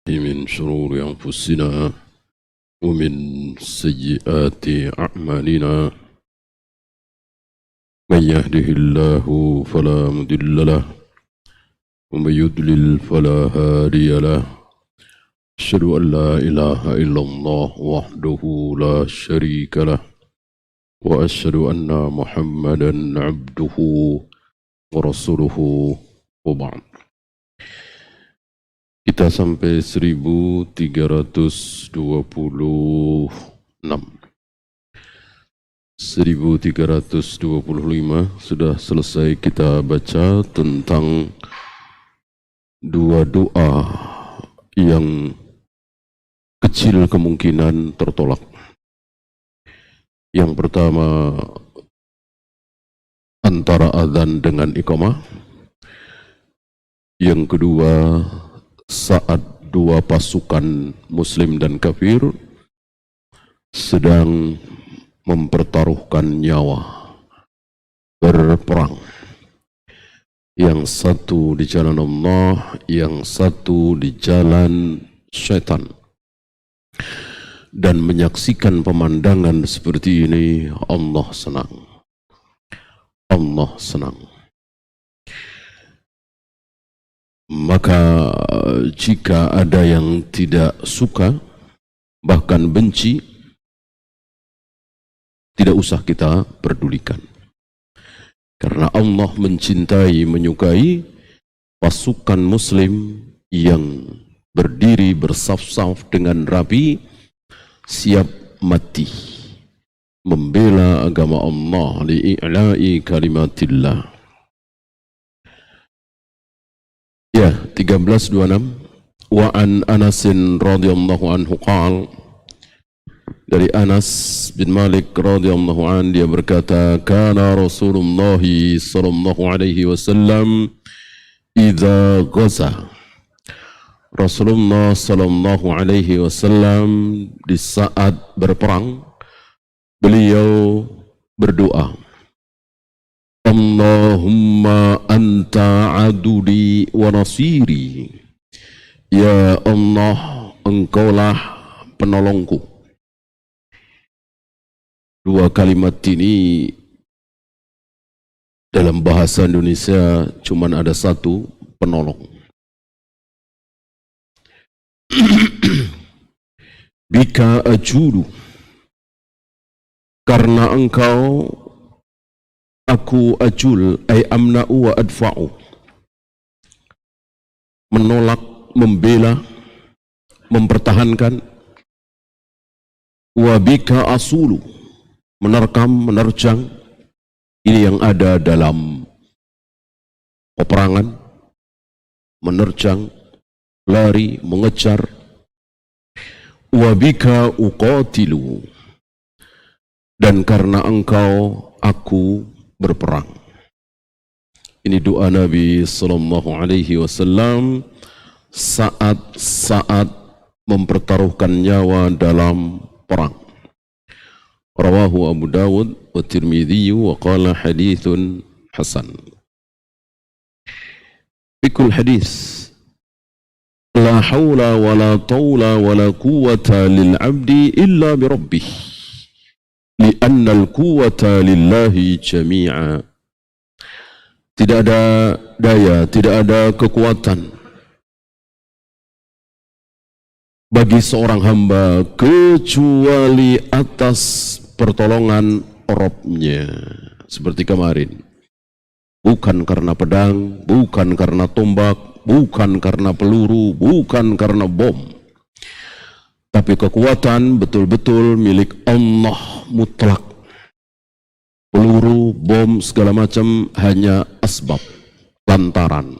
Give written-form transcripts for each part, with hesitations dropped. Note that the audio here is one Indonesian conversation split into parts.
من شرور أنفسنا ومن سيئات أعمالنا من يهده الله فلا مضل له ومن يضلل فلا هادي له أشهد أن لا إله إلا الله وحده لا شريك له وأشهد أن محمدا عبده ورسوله وبعد. Kita sampai 1326. 1325 sudah selesai kita baca tentang dua doa yang kecil kemungkinan tertolak. Yang pertama antara azan dengan iqamah. Yang kedua saat dua pasukan muslim dan kafir sedang mempertaruhkan nyawa berperang. Yang satu di jalan Allah, yang satu di jalan syaitan. Dan menyaksikan pemandangan seperti ini, Allah senang. Allah senang. Maka jika ada yang tidak suka, bahkan benci, tidak usah kita pedulikan. Karena Allah mencintai, menyukai pasukan muslim yang berdiri bersaf-saf dengan rapi, siap mati, membela agama Allah, li'i'la'i kalimatillah. Ya, 1326. Wa an Anasin radhiyallahu anhu qala, dari Anas bin Malik radhiyallahu anhu dia berkata, kana Rasulullah sallallahu alaihi wasallam idza ghaza. Rasulullah sallallahu alaihi wasallam di saat berperang beliau berdoa, Allahumma anta adudi wa nasiri. Ya Allah, engkaulah penolongku. Dua kalimat ini dalam bahasa Indonesia cuma ada satu, penolong. Bika ajudu, karena engkau aku ajul, ay amna'u wa adfa'u, menolak, membela, mempertahankan. Wa bika asulu, menerkam, menerjang. Ini yang ada dalam peperangan, menerjang, lari, mengejar. Wa bika uqatilu, dan karena engkau aku berperang. Ini doa Nabi sallallahu alaihi wasallam saat mempertaruhkan nyawa dalam perang. Rawahu Abu Dawud wa Tirmidzi wa qala hadithun hasan. Fikul hadis, la hawla wa la tawla wa la quwwata lil abdi illa bi rabbih. Li'anna al-quwwata lillahi jami'a. Tidak ada daya, tidak ada kekuatan bagi seorang hamba kecuali atas pertolongan Rabb-Nya. Seperti kemarin, bukan karena pedang, bukan karena tombak, bukan karena peluru, bukan karena bom, tapi kekuatan betul-betul milik Allah mutlak. Peluru, bom, segala macam hanya asbab, lantaran.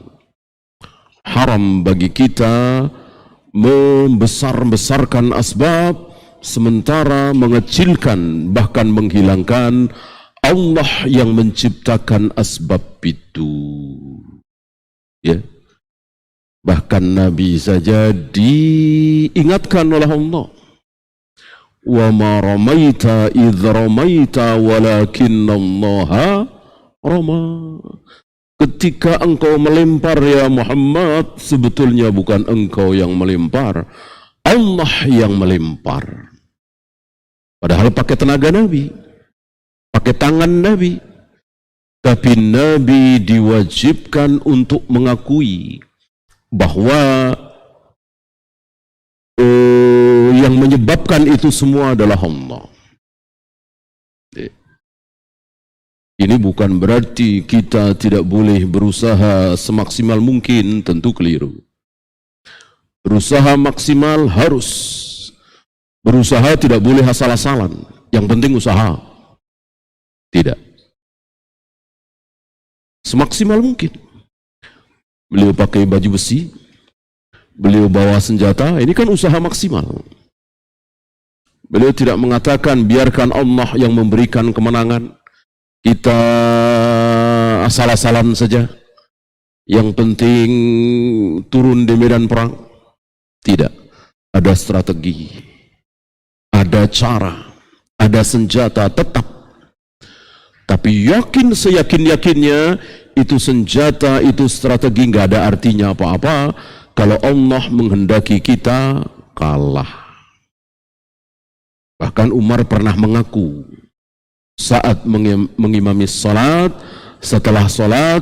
Haram bagi kita membesar-besarkan asbab, sementara mengecilkan, bahkan menghilangkan Allah yang menciptakan asbab itu. Ya. Bahkan Nabi saja diingatkan oleh Allah, wa ma ramaita idh ramaita walakinnallaha rama. ketika engkau melempar ya Muhammad, sebetulnya bukan engkau yang melempar, Allah yang melempar. Padahal pakai tenaga Nabi, pakai tangan Nabi. Tapi Nabi diwajibkan untuk mengakui bahwa yang menyebabkan itu semua adalah Allah. Ini bukan berarti kita tidak boleh berusaha semaksimal mungkin, tentu keliru. Berusaha maksimal harus. Berusaha tidak boleh asal-asalan. Yang penting usaha. Tidak. Semaksimal mungkin. Beliau pakai baju besi, beliau bawa senjata, ini kan usaha maksimal. Beliau tidak mengatakan biarkan Allah yang memberikan kemenangan, kita asal-asalan saja, yang penting turun di medan perang. Tidak, ada strategi, ada cara, ada senjata tetap. Tapi yakin seyakin-yakinnya itu senjata, itu strategi nggak ada artinya apa-apa kalau Allah menghendaki kita kalah. Bahkan Umar pernah mengaku saat mengimami salat, setelah salat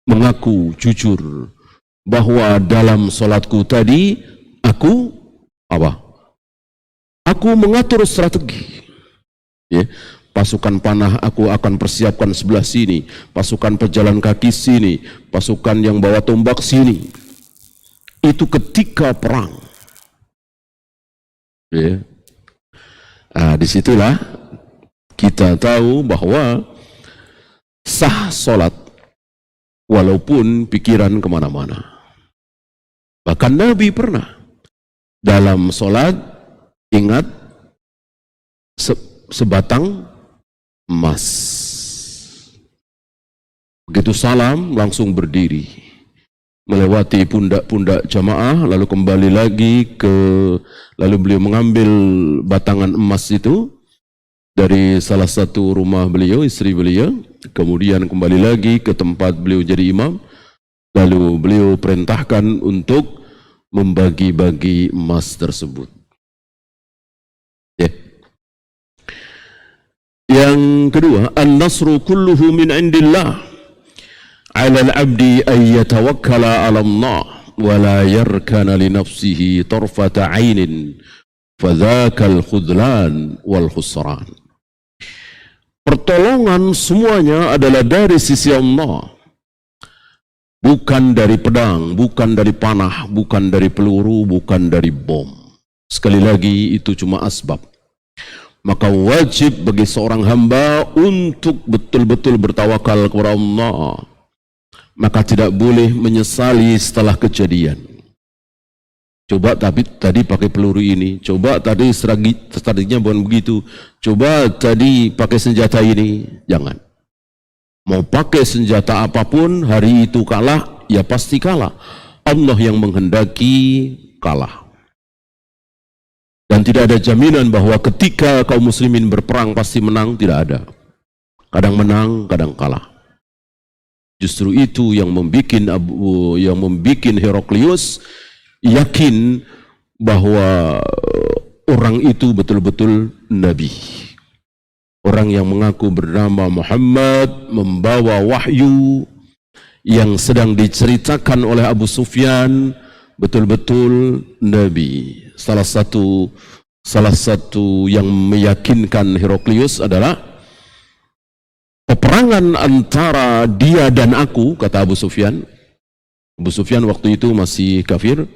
mengaku jujur bahwa dalam salatku tadi aku apa? Aku mengatur strategi. Ya. Pasukan panah aku akan persiapkan sebelah sini, pasukan pejalan kaki sini, pasukan yang bawa tombak sini. Itu ketika perang. Ya. Nah, disitulah kita tahu bahwa sah solat walaupun pikiran kemana-mana. Bahkan Nabi pernah dalam solat ingat sebatang emas. Begitu salam langsung berdiri, melewati pundak-pundak jamaah, lalu kembali lagi lalu beliau mengambil batangan emas itu dari salah satu rumah beliau, istri beliau, kemudian kembali lagi ke tempat beliau jadi imam, lalu beliau perintahkan untuk membagi-bagi emas tersebut. Yang kedua, an-nasru kulluhu min indillah. 'Ala al-'abdi an yatawakkala 'ala Allah wa la yarkana li nafsihi tarfata 'ainin. Fadzaka al-khudlan wal khusran. Pertolongan semuanya adalah dari sisi Allah. Bukan dari pedang, bukan dari panah, bukan dari peluru, bukan dari bom. Sekali lagi itu cuma asbab. Maka wajib bagi seorang hamba untuk betul-betul bertawakal kepada Allah. Maka tidak boleh menyesali setelah kejadian. Coba tadi pakai peluru ini, coba tadi strateginya bukan begitu, coba tadi pakai senjata ini, jangan. Mau pakai senjata apapun, hari itu kalah, ya pasti kalah. Allah yang menghendaki kalah. Dan tidak ada jaminan bahwa ketika kaum muslimin berperang pasti menang, tidak ada. Kadang menang, kadang kalah. Justru itu yang membuat Heraklius yakin bahwa orang itu betul-betul nabi. Orang yang mengaku bernama Muhammad, membawa wahyu yang sedang diceritakan oleh Abu Sufyan, betul-betul nabi. Salah satu yang meyakinkan Heraklius adalah peperangan antara dia dan aku, kata Abu Sufyan. Abu Sufyan waktu itu masih kafir.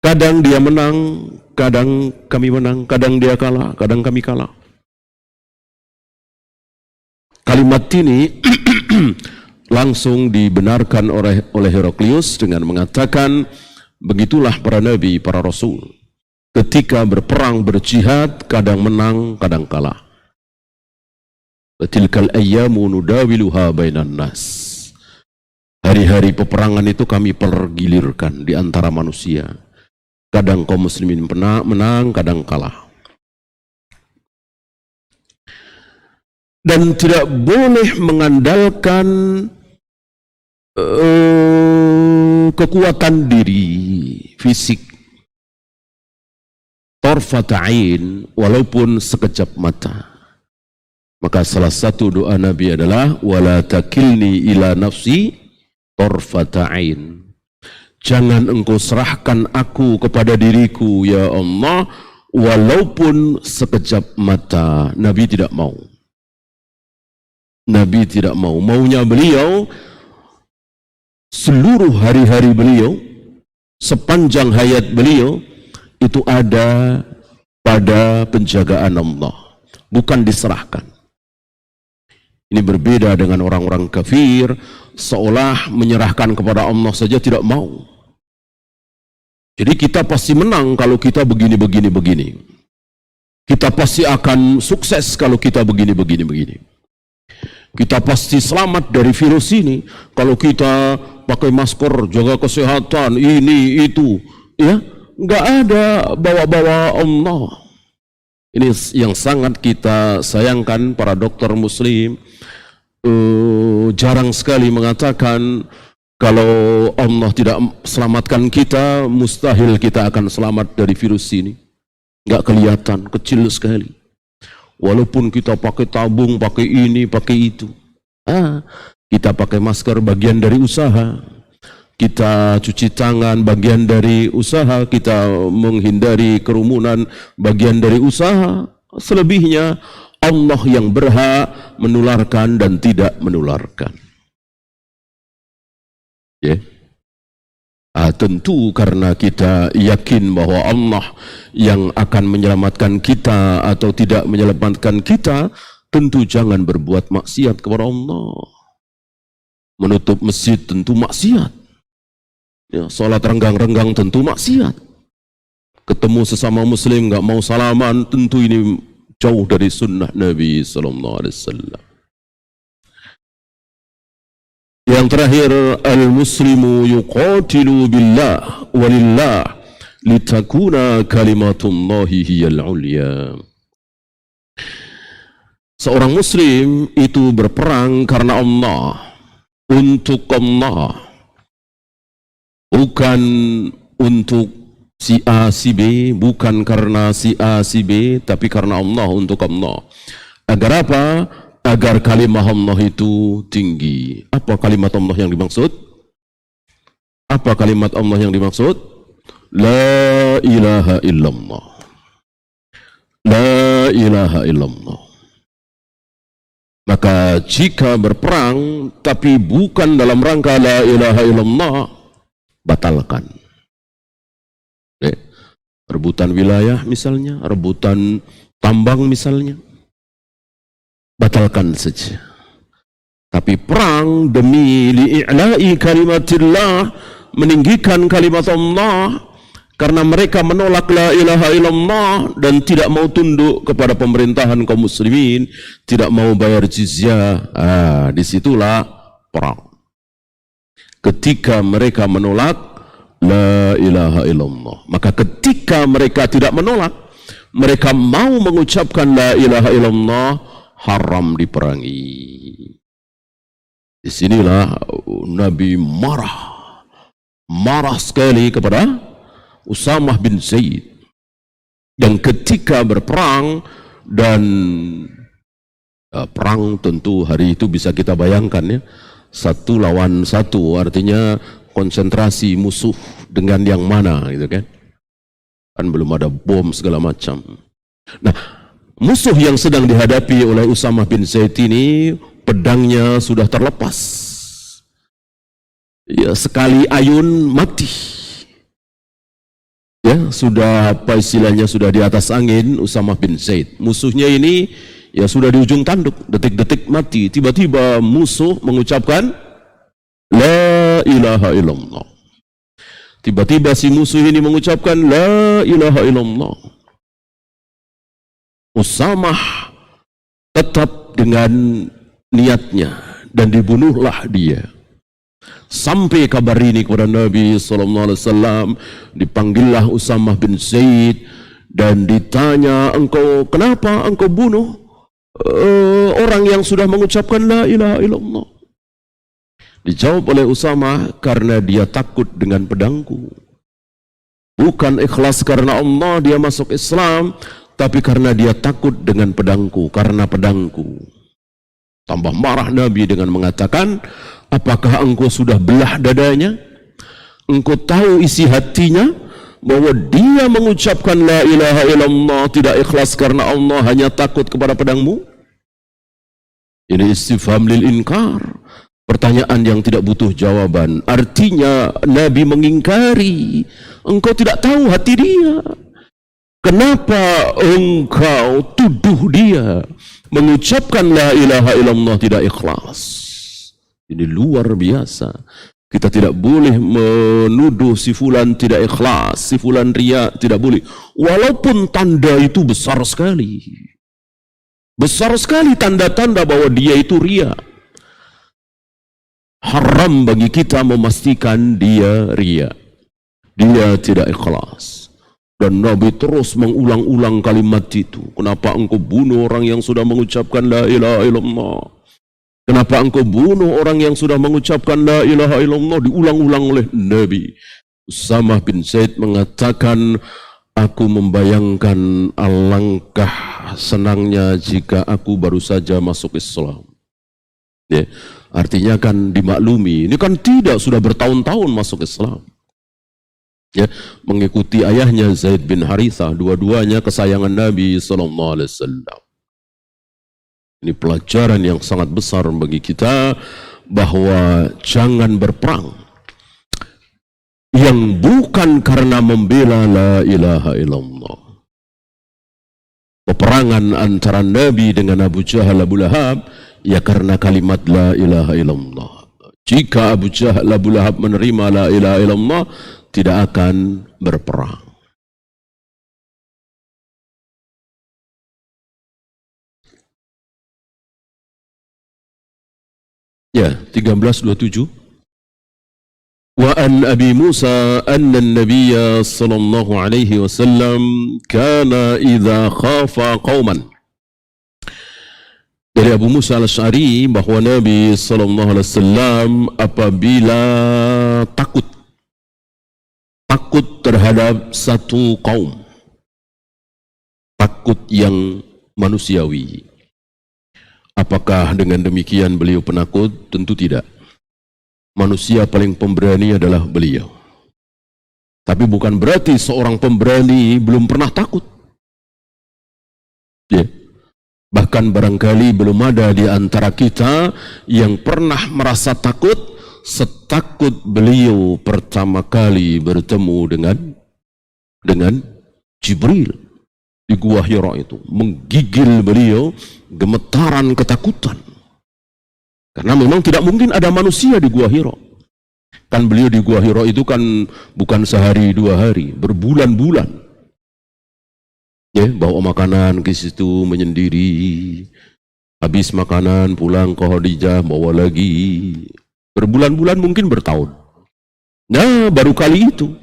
Kadang dia menang, kadang kami menang, kadang dia kalah, kadang kami kalah. Kalimat ini langsung dibenarkan oleh Heraklius dengan mengatakan, begitulah para nabi, para rasul. Ketika berperang, berjihad, kadang menang, kadang kalah. Tilkal ayyamu nudawiluha bainan nas. Hari-hari peperangan itu kami pergilirkan di antara manusia. Kadang kaum muslimin menang, kadang kalah. Dan tidak boleh mengandalkan kekuatan diri fisik, tarfata ain, walaupun sekejap mata. Maka salah satu doa Nabi adalah wala takilni ila nafsi tarfata ain. Jangan engkau serahkan aku kepada diriku ya Allah walaupun sekejap mata. Nabi tidak mau. Nabi tidak mau. Maunya beliau seluruh hari-hari beliau, sepanjang hayat beliau itu ada pada penjagaan Allah, bukan diserahkan. Ini berbeda dengan orang-orang kafir, seolah menyerahkan kepada Allah saja tidak mau. Jadi kita pasti menang kalau kita begini. Kita pasti akan sukses kalau kita begini. Kita pasti selamat dari virus ini kalau kita pakai masker, jaga kesehatan, ini, itu. Ya, nggak ada bawa-bawa Allah. Ini yang sangat kita sayangkan para dokter muslim. Jarang sekali mengatakan kalau Allah tidak selamatkan kita, mustahil kita akan selamat dari virus ini. Nggak kelihatan, kecil sekali. Walaupun kita pakai tabung, pakai ini, pakai itu. Kita pakai masker bagian dari usaha. Kita cuci tangan bagian dari usaha. Kita menghindari kerumunan bagian dari usaha. Selebihnya Allah yang berhak menularkan dan tidak menularkan. Ya. Tentu karena kita yakin bahwa Allah yang akan menyelamatkan kita atau tidak menyelamatkan kita, tentu jangan berbuat maksiat kepada Allah. Menutup masjid tentu maksiat. Ya, sholat renggang-renggang tentu maksiat. Ketemu sesama muslim nggak mau salaman, tentu ini jauh dari sunnah Nabi sallallahu alaihi wasallam. Yang terakhir, al-muslimu yuqatilu billah walillah litakuna kalimatullahi hiyal ulya. Seorang muslim itu berperang karena Allah, untuk Allah, bukan untuk si A, si B, bukan karena si A, si B, tapi karena Allah, untuk Allah. Agar apa? Agar kalimat Allah itu tinggi. Apa kalimat Allah yang dimaksud? Apa kalimat Allah yang dimaksud? La ilaha illallah. La ilaha illallah. Maka jika berperang tapi bukan dalam rangka la ilaha illallah, batalkan. Rebutan wilayah misalnya, rebutan tambang misalnya, batalkan saja. Tapi perang demi li'i'la'i kalimatillah, meninggikan kalimat Allah, karena mereka menolak la ilaha illallah dan tidak mau tunduk kepada pemerintahan kaum muslimin, tidak mau bayar jizyah. Disitulah perang. Ketika mereka menolak la ilaha illallah, maka ketika mereka tidak menolak, mereka mau mengucapkan la ilaha illallah, haram diperangi. Disinilah Nabi marah sekali kepada Usamah bin Zaid. Dan ketika berperang, dan perang tentu hari itu bisa kita bayangkan ya, 1 lawan 1, artinya konsentrasi musuh dengan yang mana gitu kan. Kan belum ada bom segala macam. Nah, musuh yang sedang dihadapi oleh Usamah bin Zaid ini, pedangnya sudah terlepas. Ya, sekali ayun mati. Ya, sudah apa istilahnya, sudah di atas angin Usamah bin Zaid. Musuhnya ini ya sudah di ujung tanduk, detik-detik mati. Tiba-tiba musuh mengucapkan la ilaha illallah. Tiba-tiba si musuh ini mengucapkan la ilaha illallah. Usamah tetap dengan niatnya dan dibunuhlah dia. Sampai kabar ini kepada Nabi SAW, dipanggillah Usamah bin Zaid dan ditanya, engkau kenapa engkau bunuh orang yang sudah mengucapkan la ilaha illallah? Dijawab oleh Usamah, karena dia takut dengan pedangku. Bukan ikhlas karena Allah dia masuk Islam, tapi karena dia takut dengan pedangku, karena pedangku. Tambah marah Nabi dengan mengatakan, apakah engkau sudah belah dadanya? Engkau tahu isi hatinya, bahwa dia mengucapkan la ilaha illallah, tidak ikhlas karena Allah, hanya takut kepada pedangmu? Ini istifham lil inkar. Pertanyaan yang tidak butuh jawaban. Artinya Nabi mengingkari. Engkau tidak tahu hati dia. Kenapa engkau tuduh dia mengucapkan la ilaha illallah tidak ikhlas? Ini luar biasa. Kita tidak boleh menuduh si fulan tidak ikhlas, si fulan riya, tidak boleh. Walaupun tanda itu besar sekali. Besar sekali tanda-tanda bahwa dia itu riya. Haram bagi kita memastikan dia riya. Dia tidak ikhlas. Dan Nabi terus mengulang-ulang kalimat itu. Kenapa engkau bunuh orang yang sudah mengucapkan la ilaha illallah? Kenapa engkau bunuh orang yang sudah mengucapkan la ilaha illallah? Diulang-ulang oleh Nabi. Usamah bin Zaid mengatakan, aku membayangkan alangkah senangnya jika aku baru saja masuk Islam. Ya, artinya kan dimaklumi, ini kan tidak sudah bertahun-tahun masuk Islam. Ya, mengikuti ayahnya Zaid bin Harithah, dua-duanya kesayangan Nabi SAW. Ini pelajaran yang sangat besar bagi kita, bahwa jangan berperang yang bukan karena membela la ilaha illallah. Peperangan antara Nabi dengan Abu Jahal, Abu Lahab, ya karena kalimat la ilaha illallah. Jika Abu Jahal, Abu Lahab menerima la ilaha illallah, tidak akan berperang. Ya, 13:27. Wa an Abi Musa anna an-nabiy sallallahu alaihi wasallam kana idza khafa qauman. Dari Abu Musa al-Asy'ari bahwa Nabi sallallahu alaihi wasallam apabila takut terhadap satu kaum, takut yang manusiawi. Apakah dengan demikian beliau penakut? Tentu tidak. Manusia paling pemberani adalah beliau. Tapi bukan berarti seorang pemberani belum pernah takut. Ya. Bahkan barangkali belum ada di antara kita yang pernah merasa takut setakut beliau pertama kali bertemu dengan Jibril di Gua Hira itu. Menggigil beliau gemetaran ketakutan. Karena memang tidak mungkin ada manusia di Gua Hira. Kan beliau di Gua Hira itu kan bukan sehari dua hari, berbulan-bulan. Ya, bawa makanan ke situ menyendiri. Habis makanan pulang ke Khadijah bawa lagi. Berbulan-bulan mungkin bertahun. Nah, baru kali itu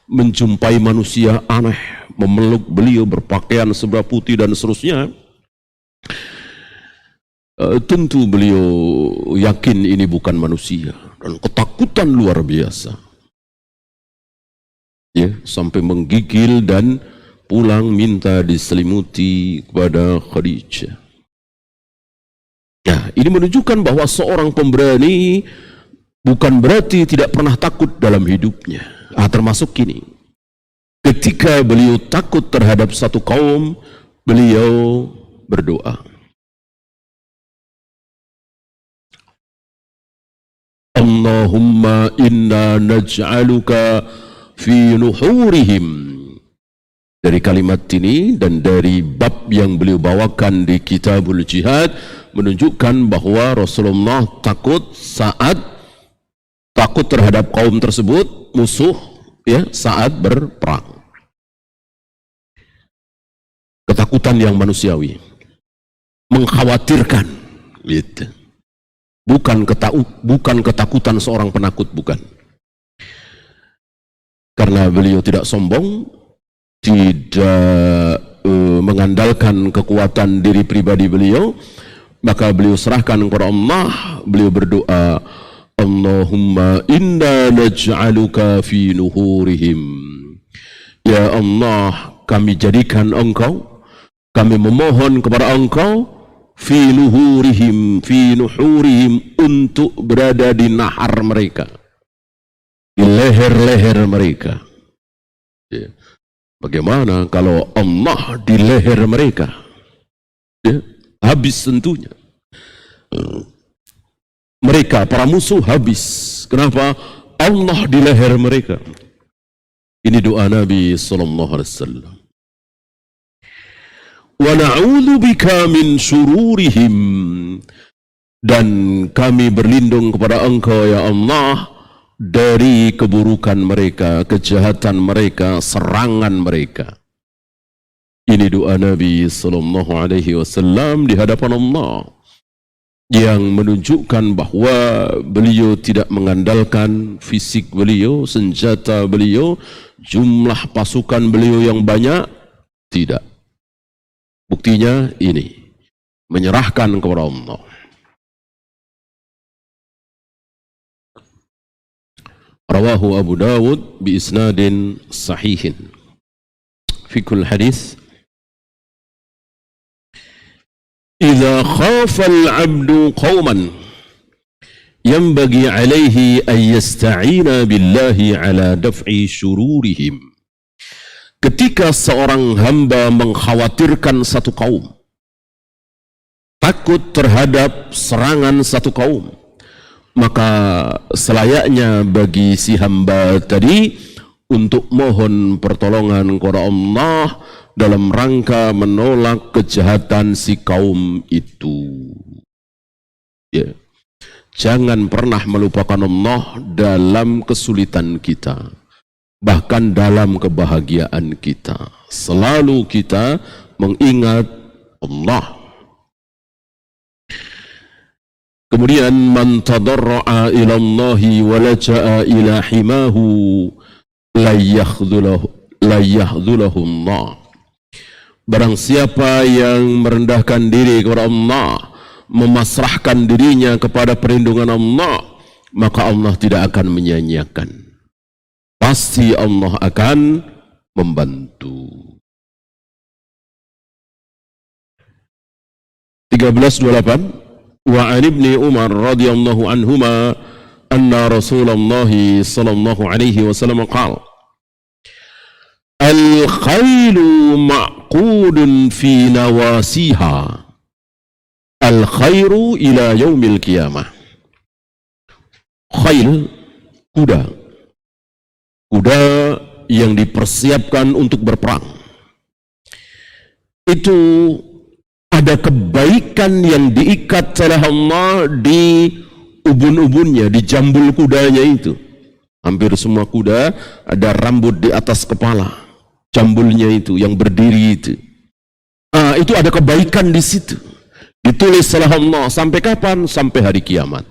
menjumpai manusia aneh memeluk beliau berpakaian sebelah putih dan seterusnya. Tentu beliau yakin ini bukan manusia dan ketakutan luar biasa. Ya, sampai menggigil dan pulang minta diselimuti kepada Khadijah. Nah, ini menunjukkan bahwa seorang pemberani bukan berarti tidak pernah takut dalam hidupnya. Termasuk ini. Ketika beliau takut terhadap satu kaum, beliau berdoa. Allahumma inna naj'aluka fi nuhurihim. Dari kalimat ini dan dari bab yang beliau bawakan di Kitabul Jihad menunjukkan bahwa Rasulullah takut terhadap kaum tersebut, musuh, ya, saat berperang. Ketakutan yang manusiawi, mengkhawatirkan, gitu. Bukan ketakutan seorang penakut, bukan. Karena beliau tidak sombong, tidak mengandalkan kekuatan diri pribadi beliau, maka beliau serahkan kepada Allah. Beliau berdoa, Allahumma inna naj'aluka fi nuhurihim. Ya Allah, kami jadikan Engkau, kami memohon kepada Engkau fi nuhurihim, fi nuhurihim, untuk berada di nahar mereka, di leher-leher mereka. Ya. Bagaimana kalau Allah di leher mereka? Ya, habis tentunya. Mereka, para musuh, habis. Kenapa? Allah di leher mereka. Ini doa Nabi SAW. Wa na'udzu bika min syururihim. Dan kami berlindung kepada Engkau, ya Allah, dari keburukan mereka, kejahatan mereka, serangan mereka. Ini doa Nabi SAW di hadapan Allah, yang menunjukkan bahwa beliau tidak mengandalkan fisik beliau, senjata beliau, jumlah pasukan beliau yang banyak, tidak. Buktinya ini, menyerahkan kepada Allah. Rawahu Abu Dawud bi isnadin sahihin. Fikul hadis, إذا خاف العبد قوما ينبغي عليه أن يستعين بالله على دفع شرورهم. Ketika seorang hamba mengkhawatirkan satu kaum, takut terhadap serangan satu kaum, maka selayaknya bagi si hamba tadi untuk mohon pertolongan kepada Allah dalam rangka menolak kejahatan si kaum itu. Ya. Jangan pernah melupakan Allah dalam kesulitan kita, bahkan dalam kebahagiaan kita. Selalu kita mengingat Allah. Kemudian man tadarra'a ila Allahi wa laja'a ila himahu la yakhdulahu Allah. Barang siapa yang merendahkan diri kepada Allah, memasrahkan dirinya kepada perlindungan Allah, maka Allah tidak akan menyia-nyiakan. Pasti Allah akan membantu. 1328. Wa an ibni Umar radhiyallahu anhuma anna Rasulullah sallallahu alaihi wasallam qala al-khailu ma'qudun fi nawasiha al-khairu ila yaumil qiyamah. Khail, kuda. Kuda yang dipersiapkan untuk berperang. Itu ada kebaikan yang diikat oleh Allah di ubun-ubunnya, di jambul kudanya itu. Hampir semua kuda ada rambut di atas kepala. Jambulnya itu, yang berdiri itu. Itu ada kebaikan di situ. Ditulis oleh Allah. Sampai kapan? Sampai hari kiamat.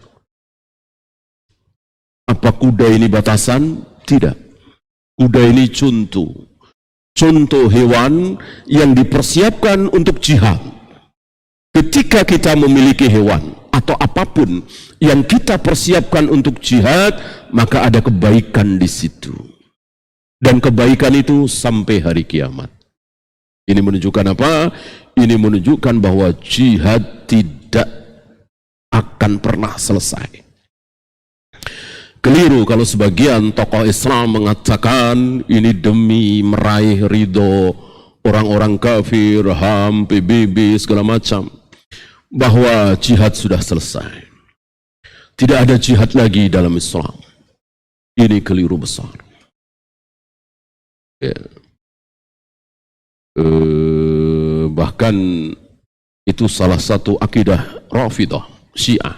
Apa kuda ini batasan? Tidak. Kuda ini contoh. Contoh hewan yang dipersiapkan untuk jihad. Ketika kita memiliki hewan atau apapun yang kita persiapkan untuk jihad, maka ada kebaikan di situ. Dan kebaikan itu sampai hari kiamat. Ini menunjukkan apa? Ini menunjukkan bahwa jihad tidak akan pernah selesai. Keliru kalau sebagian tokoh Islam mengatakan ini demi meraih ridho orang-orang kafir, HAM, PBB, segala macam, bahwa jihad sudah selesai. Tidak ada jihad lagi dalam Islam. Ini keliru besar. Ya. Bahkan itu salah satu akidah Rafidah, Syiah,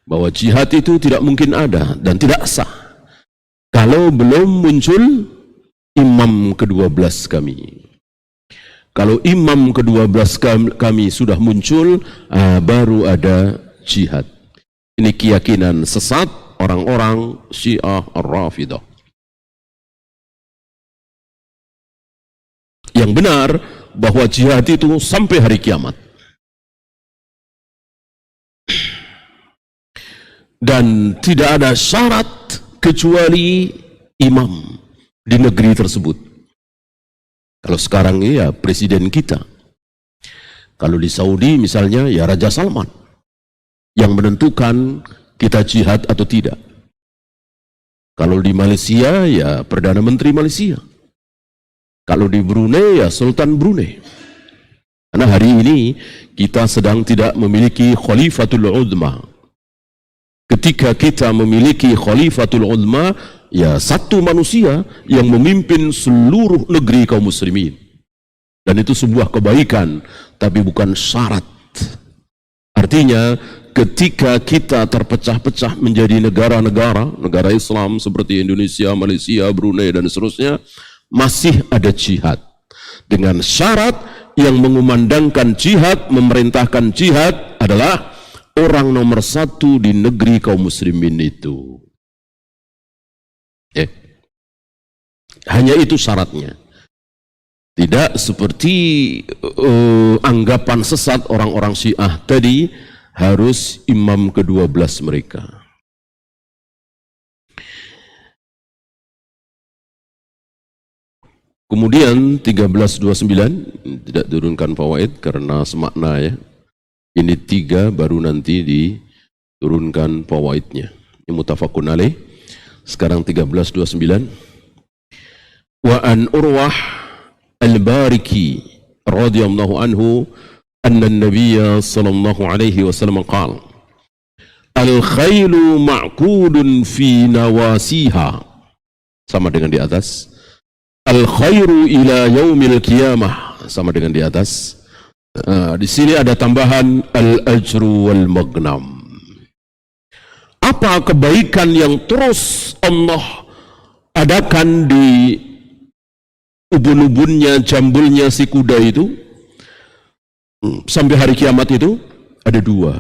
bahwa jihad itu tidak mungkin ada dan tidak sah kalau belum muncul imam ke-12 kami. Kalau imam ke-12 kami sudah muncul, baru ada jihad. Ini keyakinan sesat orang-orang Syiah Ar-Rafidah. Yang benar bahwa jihad itu sampai hari kiamat. dan tidak ada syarat kecuali imam di negeri tersebut. Kalau sekarang ya presiden kita, kalau di Saudi misalnya ya Raja Salman yang menentukan kita jihad atau tidak. Kalau di Malaysia ya Perdana Menteri Malaysia. Kalau di Brunei ya Sultan Brunei. Karena hari ini kita sedang tidak memiliki Khalifatul Uzma. Ketika kita memiliki Khalifatul Uzma, ya satu manusia yang memimpin seluruh negeri kaum muslimin. Dan itu sebuah kebaikan, tapi bukan syarat. Artinya ketika kita terpecah-pecah menjadi negara-negara, negara Islam seperti Indonesia, Malaysia, Brunei dan seterusnya, masih ada jihad. Dengan syarat yang mengumandangkan jihad, memerintahkan jihad adalah orang nomor satu di negeri kaum muslimin itu. Hanya itu syaratnya. Tidak seperti anggapan sesat orang-orang Syiah tadi, harus imam ke-12 mereka. Kemudian 1329 tidak turunkan fawaid karena semakna ya. Ini 3 baru nanti diturunkan fawaidnya. Ini muttafaqun alaih. Sekarang 1329. Wa an Urwah al-Bariki radhiyallahu anhu anna an-nabiy sallallahu alaihi wasallam qala al-khailu ma'qudun fi nawasiha, sama dengan di atas. Al-khairu ila yaumil qiyamah, sama dengan di atas. Di sini ada tambahan al-ajru wal maghnam. Apa kebaikan yang terus Allah adakan di ubun-ubunnya, jambulnya si kuda itu sampai hari kiamat itu? Ada 2.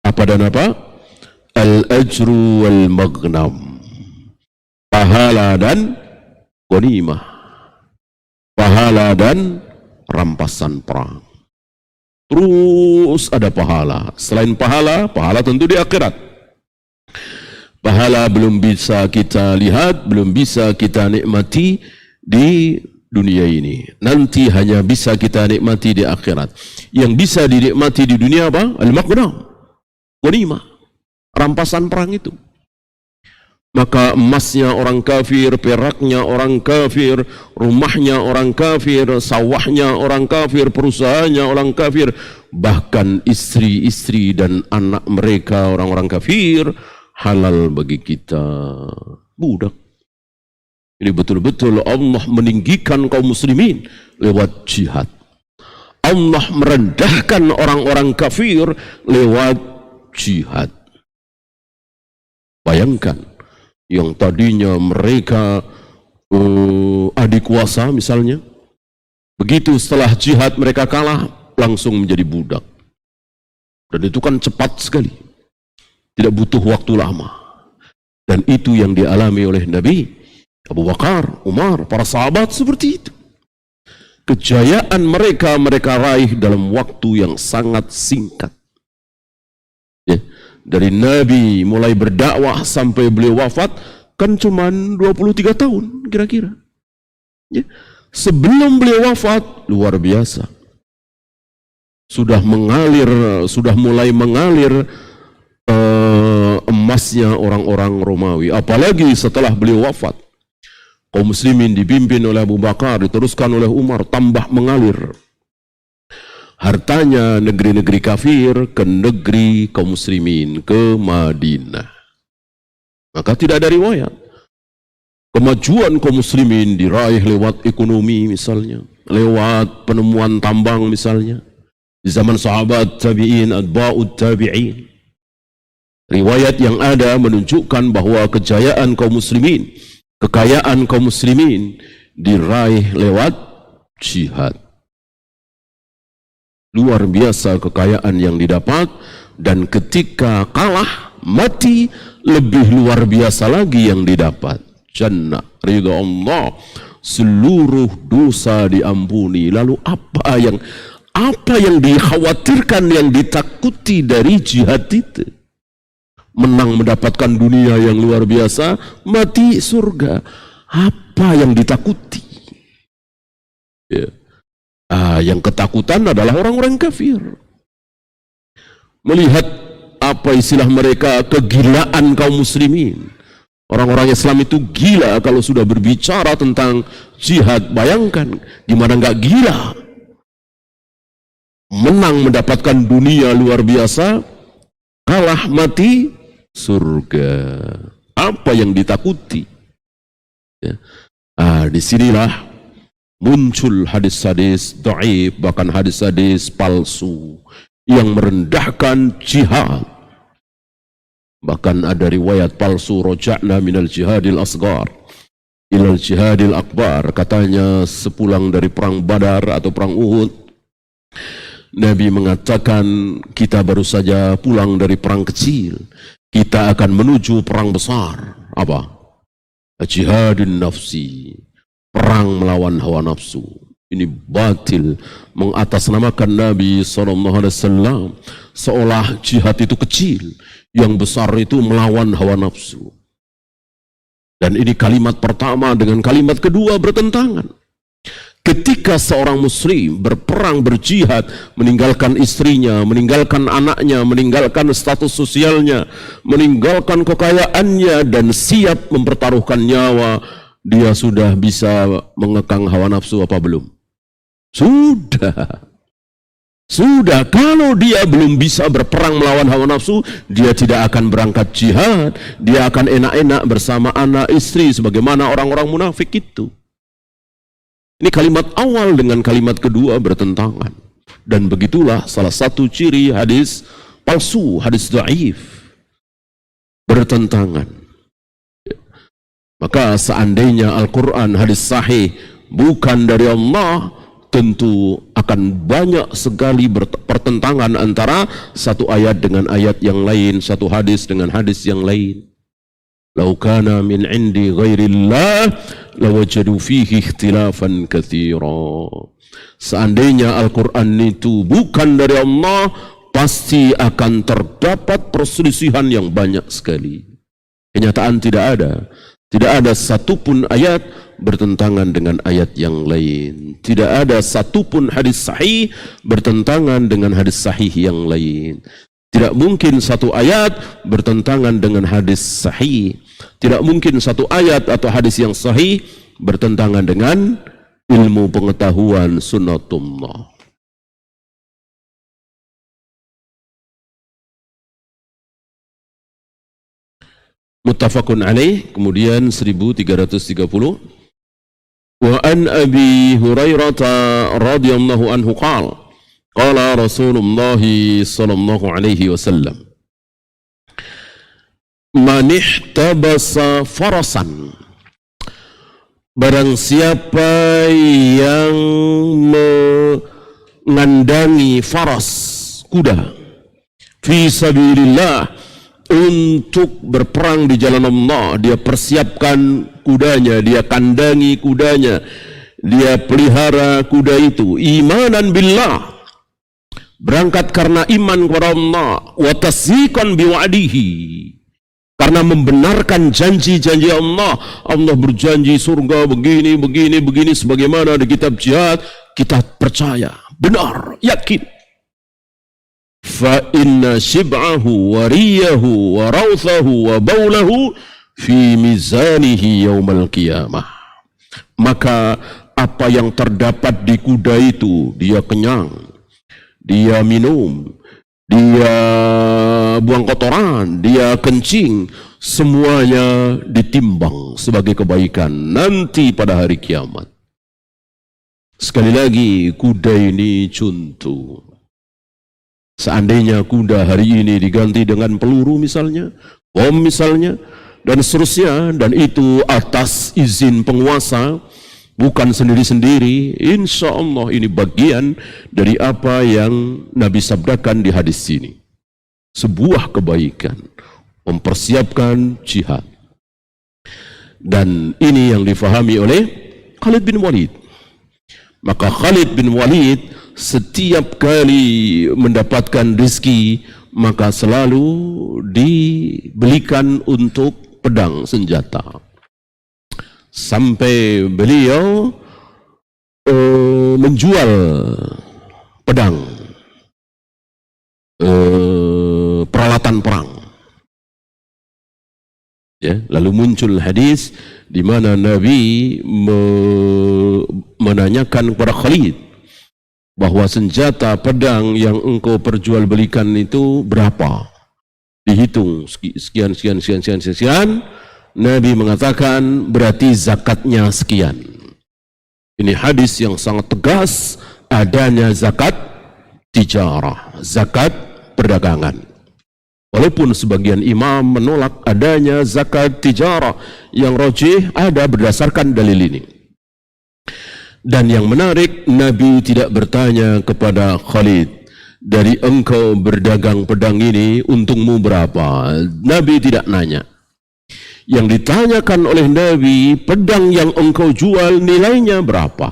Apa dan apa? Al-ajru wal maghnam, pahala dan ghanimah, pahala dan rampasan perang. Terus ada pahala. Selain pahala, pahala tentu di akhirat. Pahala belum bisa kita lihat, belum bisa kita nikmati di dunia ini. Nanti hanya bisa kita nikmati di akhirat. Yang bisa dinikmati di dunia apa? Al-maghnam, ghanimah, rampasan perang itu. Maka emasnya orang kafir, peraknya orang kafir, rumahnya orang kafir, sawahnya orang kafir, perusahaannya orang kafir, bahkan istri-istri dan anak mereka orang-orang kafir, halal bagi kita budak. Ini betul-betul Allah meninggikan kaum muslimin lewat jihad. Allah merendahkan orang-orang kafir lewat jihad. Bayangkan, yang tadinya mereka adik kuasa misalnya, begitu setelah jihad mereka kalah, langsung menjadi budak. Dan itu kan cepat sekali, tidak butuh waktu lama. Dan itu yang dialami oleh Nabi, Abu Bakar, Umar, para sahabat seperti itu. Kejayaan mereka raih dalam waktu yang sangat singkat. Ya. Dari Nabi mulai berdakwah sampai beliau wafat kan cuma 23 tahun kira-kira. Ya. Sebelum beliau wafat luar biasa. Sudah mulai mengalir emasnya orang-orang Romawi. Apalagi setelah beliau wafat, kaum muslimin dipimpin oleh Abu Bakar, diteruskan oleh Umar, tambah mengalir. Hartanya negeri-negeri kafir ke negeri kaum muslimin, ke Madinah. Maka tidak ada riwayat kemajuan kaum muslimin diraih lewat ekonomi misalnya, lewat penemuan tambang misalnya, di zaman sahabat tabi'in, atba'ut tabi'in. Riwayat yang ada menunjukkan bahwa kejayaan kaum muslimin, kekayaan kaum muslimin diraih lewat jihad. Luar biasa kekayaan yang didapat, dan ketika kalah, mati, lebih luar biasa lagi yang didapat. Jannah, ridha Allah, seluruh dosa diampuni. Lalu apa yang dikhawatirkan, yang ditakuti dari jihad itu? menang mendapatkan dunia yang luar biasa, mati surga. Apa yang ditakuti? Ya. Yang ketakutan adalah orang-orang kafir. Melihat apa istilah mereka, kegilaan kaum muslimin. Orang-orang Islam itu gila kalau sudah berbicara tentang jihad. Bayangkan, gimana nggak gila? Menang mendapatkan dunia luar biasa, kalah mati surga. Apa yang ditakuti? Ya. Disinilah muncul hadis-hadis dhaif, bahkan hadis-hadis palsu yang merendahkan jihad. Bahkan ada riwayat palsu, roja'na minal jihadil asgar ilal jihadil akbar. Katanya sepulang dari perang Badar atau perang Uhud, Nabi mengatakan, kita baru saja pulang dari perang kecil, kita akan menuju perang besar. Apa? Jihadun nafsi, perang melawan hawa nafsu. Ini batil, mengatasnamakan Nabi SAW seolah jihad itu kecil, yang besar itu melawan hawa nafsu. Dan ini kalimat pertama dengan kalimat kedua bertentangan. Ketika seorang muslim berperang, berjihad, meninggalkan istrinya, meninggalkan anaknya, meninggalkan status sosialnya, meninggalkan kekayaannya, dan siap mempertaruhkan nyawa, dia sudah bisa mengekang hawa nafsu apa belum? Sudah. Kalau dia belum bisa berperang melawan hawa nafsu, dia tidak akan berangkat jihad. Dia akan enak-enak bersama anak, istri, sebagaimana orang-orang munafik itu. Ini kalimat awal dengan kalimat kedua bertentangan. Dan begitulah salah satu ciri hadis palsu, hadis dhaif, bertentangan. Maka seandainya Al-Quran, hadis sahih, bukan dari Allah, tentu akan banyak sekali pertentangan antara satu ayat dengan ayat yang lain, satu hadis dengan hadis yang lain. Lau kana min indi ghairillah lawajadu fihi ikhtilafan katsira. Seandainya Al-Quran itu bukan dari Allah, pasti akan terdapat perselisihan yang banyak sekali. Kenyataan tidak ada satupun ayat bertentangan dengan ayat yang lain. Tidak ada satupun hadis sahih bertentangan dengan hadis sahih yang lain. Tidak mungkin satu ayat bertentangan dengan hadis sahih. Tidak mungkin satu ayat atau hadis yang sahih bertentangan dengan ilmu pengetahuan sunnatullah. Muttafaqun alaih. Kemudian 1330. Wa an Abi Hurairah radhiyallahu anhu qala qala Rasulullah sallallahu alaihi wasallam, man ihtabasa farasan, barang siapa yang mengandangi faras, kuda, fi sabilillah, untuk berperang di jalan Allah, dia persiapkan kudanya, dia kandangi kudanya, dia pelihara kuda itu, imanan billah, berangkat karena iman kepada Allah, wa tasdiqan biwa'dihi, karena membenarkan janji-janji Allah. Allah berjanji surga begini, begini, begini, sebagaimana di kitab jihad, kita percaya, benar, yakin. Fa inna shib'ahu wa riyahu wa rawthahu wa bawlahu fi mizanihi yaumal qiyamah. Maka apa yang terdapat di kuda itu, dia kenyang, dia minum, dia buang kotoran, dia kencing, semuanya ditimbang sebagai kebaikan nanti pada hari kiamat. Sekali lagi, kuda ini contoh. Seandainya kuda hari ini diganti dengan peluru misalnya, bom misalnya, dan seterusnya, dan itu atas izin penguasa, bukan sendiri-sendiri, insya Allah ini bagian dari apa yang Nabi sabdakan di hadis ini. Sebuah kebaikan, mempersiapkan jihad. Dan ini yang difahami oleh Khalid bin Walid. Maka Khalid bin Walid setiap kali mendapatkan rezeki, maka selalu dibelikan untuk pedang senjata. Sampai beliau menjual pedang, peralatan perang. Ya, lalu muncul hadis di mana Nabi menanyakan kepada Khalid bahwa senjata pedang yang engkau perjualbelikan itu berapa? Dihitung sekian. Nabi mengatakan berarti zakatnya sekian. Ini hadis yang sangat tegas adanya zakat tijarah, zakat perdagangan. Walaupun sebagian imam menolak adanya zakat tijarah, yang rajih ada berdasarkan dalil ini. Dan yang menarik, Nabi tidak bertanya kepada Khalid, dari engkau berdagang pedang ini untungmu berapa? Nabi tidak nanya. Yang ditanyakan oleh Nabi, pedang yang engkau jual nilainya berapa?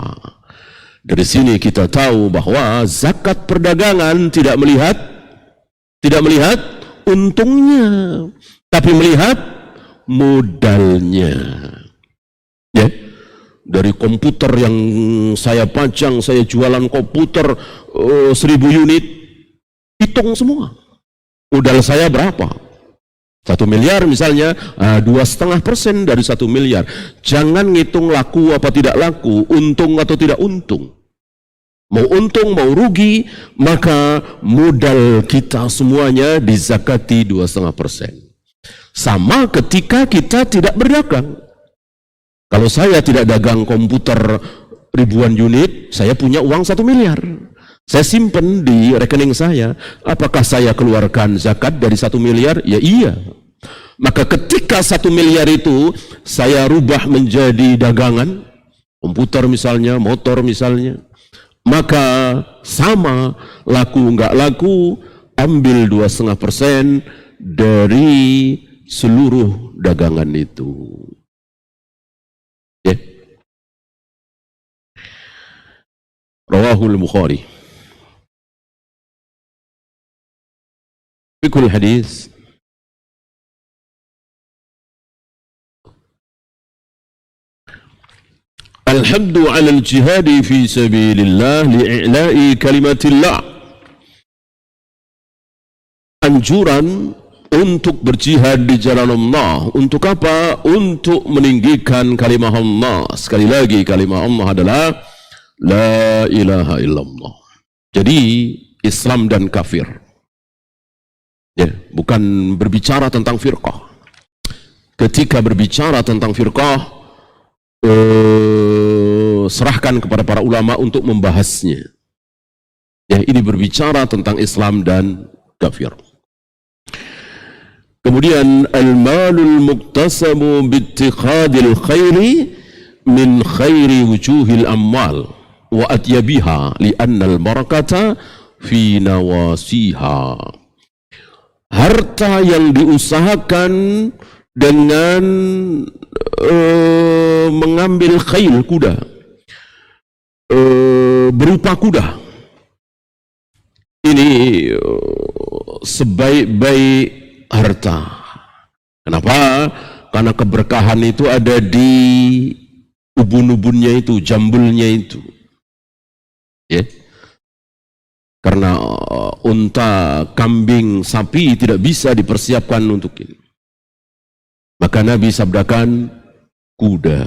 Dari sini kita tahu bahwa zakat perdagangan tidak melihat untungnya, tapi melihat modalnya. Ya, dari komputer yang saya pajang, saya jualan komputer 1000 unit, hitung semua. Modal saya berapa? 1 miliar misalnya, 2,5% dari 1 miliar. Jangan ngitung laku apa tidak laku, untung atau tidak untung. Mau untung, mau rugi, maka modal kita semuanya dizakati 2,5%. Sama ketika kita tidak berdagang. Kalau saya tidak dagang komputer ribuan unit, saya punya uang 1 miliar. Saya simpen di rekening saya. Apakah saya keluarkan zakat dari 1 miliar? Ya iya. Maka ketika 1 miliar itu saya rubah menjadi dagangan, komputer misalnya, motor misalnya, maka sama, laku enggak laku, ambil 2,5% dari seluruh dagangan itu. Ya. Rawahul Bukhari. Fikul hadis. Alhamdu 'alal jihadi fi sabilillah li'i'la'i kalimatillah. Anjuran untuk berjihad di jalan Allah. Untuk apa? Untuk meninggikan kalimah Allah. Sekali lagi kalimah Allah adalah la ilaha illallah. Jadi Islam dan kafir. Ya, bukan berbicara tentang firqah. Ketika berbicara tentang firqah, serahkan kepada para ulama untuk membahasnya. Ya, ini berbicara tentang Islam dan kafir. Kemudian al-malul muktasabu bittiqadil khairi min khairi wujuhil amwal wa atyabiha li'anna al-barakata fi nawasiha. Harta yang diusahakan dengan mengambil khail, kuda, berupa kuda, ini sebaik-baik harta. Kenapa? Karena keberkahan itu ada di ubun-ubunnya itu, jambulnya itu. Ya. Karena unta, kambing, sapi tidak bisa dipersiapkan untuk ini. Maka Nabi sabdakan kuda.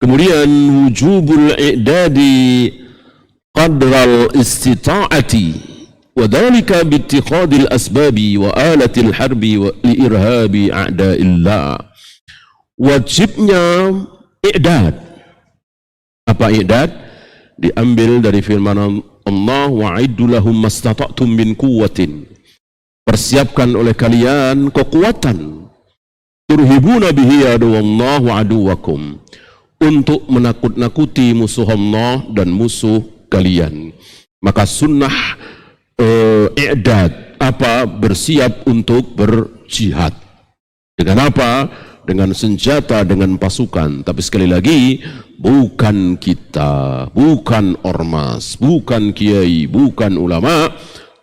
Kemudian wujubul i'dadi qadral istita'ati wa dhalika bittiqadil asbabi wa alatil harbi wa liirhabi a'da'illah. Wajibnya i'dad. Apa i'dad? Diambil dari firman Allah, wa'iddu lahum mastata'tum min quwwatin. Persiapkan oleh kalian kekuatan, turhibuna bihi aduwallah wa aduwakum, untuk menakut-nakuti musuh Allah dan musuh kalian. Maka sunnah i'dad, apa? Bersiap untuk berjihad. Dengan apa? Dengan senjata, dengan pasukan. Tapi sekali lagi, bukan kita, bukan ormas, bukan kiai, bukan ulama,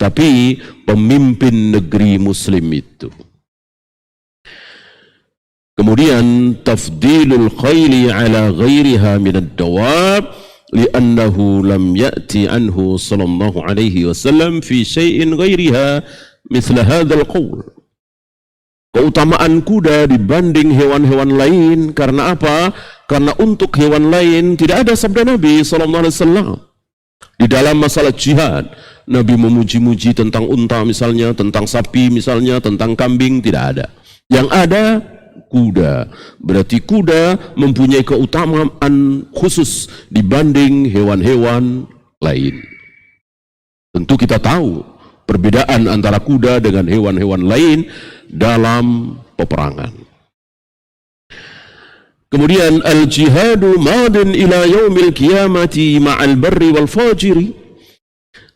tapi pemimpin negeri muslim itu. Kemudian tafdilul khayli ala ghairiha minad dawab li'annahu lam ya'ti anhu sallallahu alaihi wasallam fi syai'in ghairiha mithla hadzal qaul. Keutamaan kuda dibanding hewan-hewan lain karena apa? Karena untuk hewan lain tidak ada sabda Nabi sallallahu alaihi wasallam. Di dalam masalah jihad, Nabi memuji-muji tentang unta misalnya, tentang sapi misalnya, tentang kambing, tidak ada. Yang ada kuda. Berarti kuda mempunyai keutamaan khusus dibanding hewan-hewan lain. Tentu kita tahu perbedaan antara kuda dengan hewan-hewan lain dalam peperangan. Kemudian al-jihadu madin ila yaumil qiyamati ma'al barri wal fajiri.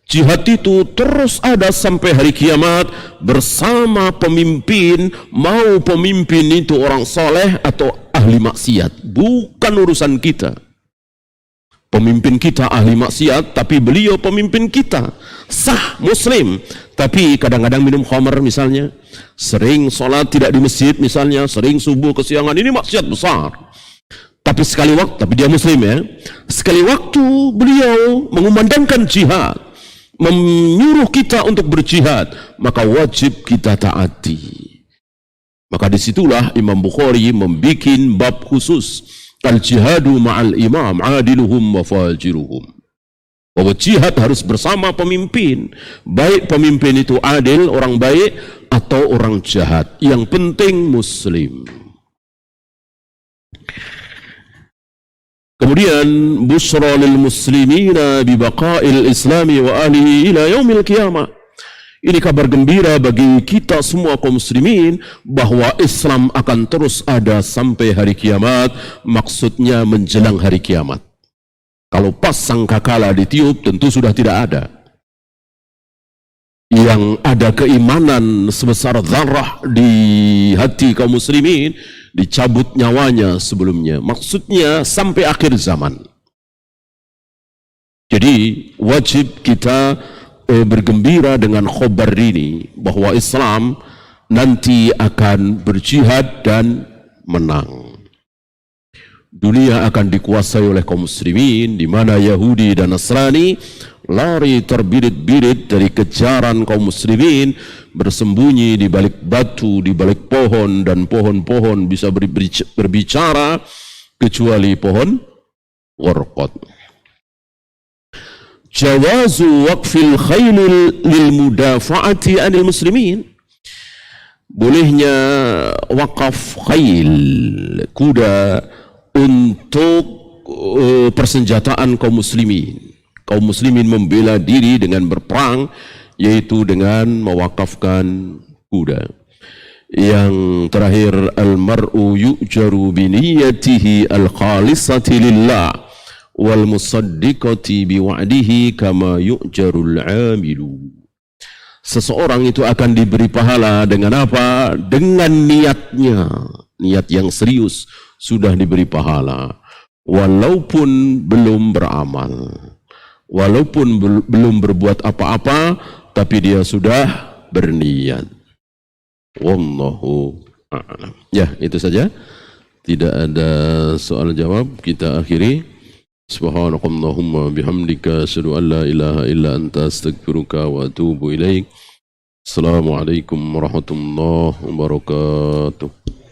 Jihad itu terus ada sampai hari kiamat bersama pemimpin, mau pemimpin itu orang soleh atau ahli maksiat, bukan urusan kita. Pemimpin kita ahli maksiat, tapi beliau pemimpin kita sah muslim, tapi kadang-kadang minum khamar misalnya, sering sholat tidak di masjid misalnya, sering subuh kesiangan, ini maksiat besar. Tapi sekali waktu, tapi dia muslim ya, sekali waktu beliau mengumandangkan jihad, menyuruh kita untuk berjihad, maka wajib kita taati. Maka disitulah Imam Bukhari membuat bab khusus al-jihadu ma'al imam adiluhum wa fajiruhum, bahwa jihad harus bersama pemimpin, baik pemimpin itu adil, orang baik atau orang jahat, yang penting muslim. Kemudian busra lil muslimina bi baqa'il islami wa ahlihi ila yaumil qiyamah. Ini kabar gembira bagi kita semua kaum muslimin bahwa Islam akan terus ada sampai hari kiamat, maksudnya menjelang hari kiamat. Kalau pas sangkakala ditiup tentu sudah tidak ada. Yang ada keimanan sebesar zarrah di hati kaum muslimin, dicabut nyawanya sebelumnya. Maksudnya sampai akhir zaman. Jadi wajib kita bergembira dengan khobar ini, bahwa Islam nanti akan berjihad dan menang. Dunia akan dikuasai oleh kaum muslimin, di mana Yahudi dan Nasrani lari terbirit-birit dari kejaran kaum muslimin, bersembunyi di balik batu, di balik pohon, dan pohon-pohon bisa berbicara kecuali pohon warqat. Jawazu waqfil khayl lil mudafa'ati anil muslimin. Bolehnya wakaf khayl, kuda, untuk persenjataan kaum muslimin. Kaum muslimin membela diri dengan berperang, yaitu dengan mewakafkan kuda. Yang terakhir, al-mar'u yu'jaru biniyatihi al-khalisati lillah wal musaddiqati biwa'dihi kama yu'jarul 'amilu. Seseorang itu akan diberi pahala dengan apa? Dengan niatnya, niat yang serius, sudah diberi pahala walaupun belum beramal, walaupun belum berbuat apa-apa, tapi dia sudah berniat. Wallahu a'lam. Ya, itu saja. Tidak ada soal jawab, kita akhiri. Subhanakallahumma bihamdika asyhadu an la ilaha illa anta astaghfiruka wa atubu ilaik. Assalamualaikum warahmatullahi wabarakatuh.